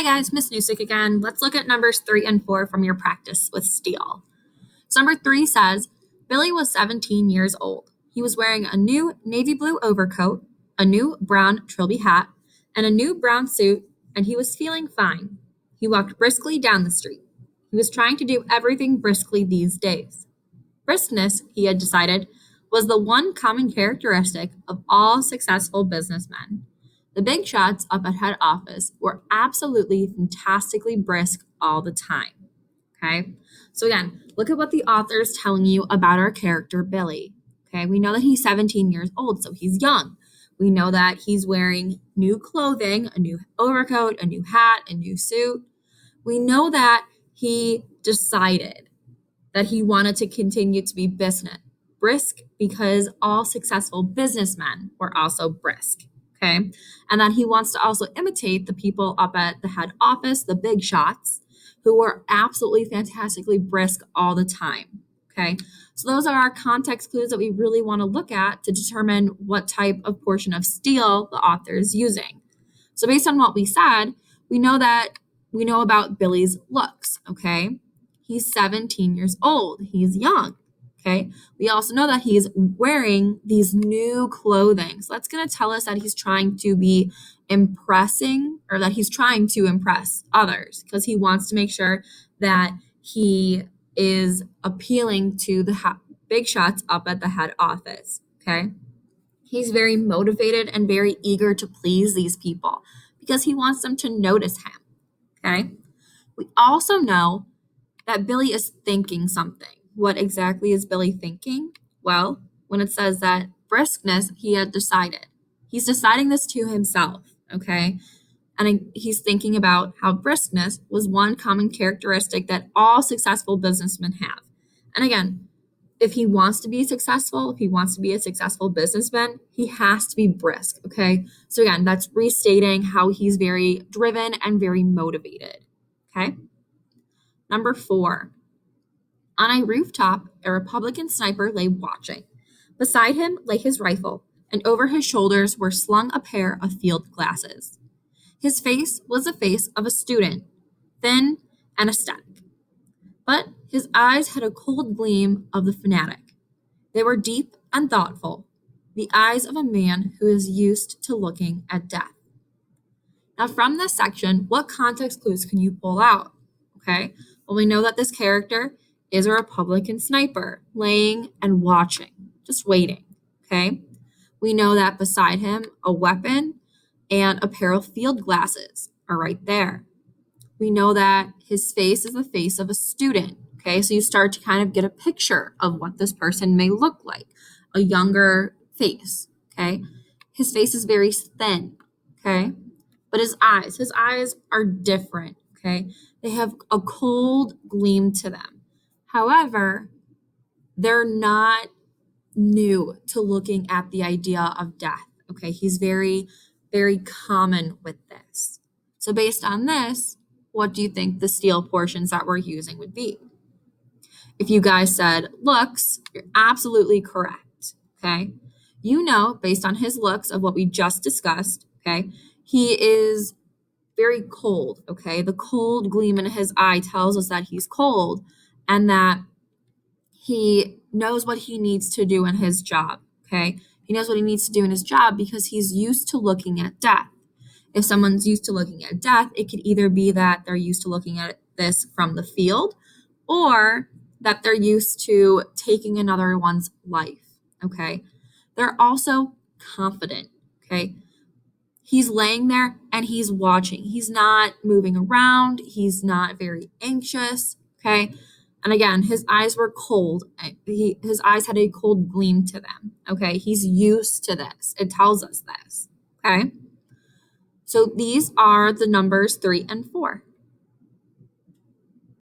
Hi guys, Miss Newsick again. Let's look at numbers 3 and 4 from your practice with steel. So number 3 says, Billy was 17 years old. He was wearing a new navy blue overcoat, a new brown trilby hat, and a new brown suit, and he was feeling fine. He walked briskly down the street. He was trying to do everything briskly these days. Briskness, he had decided, was the one common characteristic of all successful businessmen. The big shots up at head office were absolutely fantastically brisk all the time. Okay, so again, look at what the author is telling you about our character Billy. Okay, we know that he's 17 years old, so he's young. We know that he's wearing new clothing, a new overcoat, a new hat, a new suit. We know that he decided that he wanted to continue to be brisk because all successful businessmen were also brisk. Okay, and that he wants to also imitate the people up at the head office, the big shots, who were absolutely fantastically brisk all the time. Okay, so those are our context clues that we really want to look at to determine what type of portion of steel the author is using. So based on what we said, we know about Billy's looks. Okay, he's 17 years old. He's young. Okay, we also know that he's wearing these new clothing. So that's going to tell us that he's trying to be impressing, or that he's trying to impress others, because he wants to make sure that he is appealing to the big shots up at the head office. Okay, he's very motivated and very eager to please these people because he wants them to notice him. Okay, we also know that Billy is thinking something. What exactly is Billy thinking? Well, when it says that briskness, he had decided. He's deciding this to himself, okay? And he's thinking about how briskness was one common characteristic that all successful businessmen have. And again, if he wants to be successful, if he wants to be a successful businessman, he has to be brisk, okay? So again, that's restating how he's very driven and very motivated, okay? Number 4. On a rooftop, a Republican sniper lay watching. Beside him lay his rifle, and over his shoulders were slung a pair of field glasses. His face was the face of a student, thin and aesthetic. But his eyes had a cold gleam of the fanatic. They were deep and thoughtful, the eyes of a man who is used to looking at death. Now, from this section, what context clues can you pull out? Okay, well, we know that this character is a Republican sniper, laying and watching, just waiting, okay? We know that beside him, a weapon and a pair of field glasses are right there. We know that his face is the face of a student, okay? So you start to kind of get a picture of what this person may look like, a younger face, okay? His face is very thin, okay? But his eyes are different, okay? They have a cold gleam to them. However, they're not new to looking at the idea of death. Okay, he's very, very common with this. So based on this, what do you think the steel portions that we're using would be? If you guys said looks, you're absolutely correct. Okay, you know, based on his looks of what we just discussed, okay, he is very cold. Okay, the cold gleam in his eye tells us that he's cold, and that he knows what he needs to do in his job, okay? He knows what he needs to do in his job because he's used to looking at death. If someone's used to looking at death, it could either be that they're used to looking at this from the field, or that they're used to taking another one's life, okay? They're also confident, okay? He's laying there and he's watching. He's not moving around. He's not very anxious, okay? And again, his eyes were cold. His eyes had a cold gleam to them, okay? He's used to this. It tells us this, okay? So these are the numbers 3 and 4.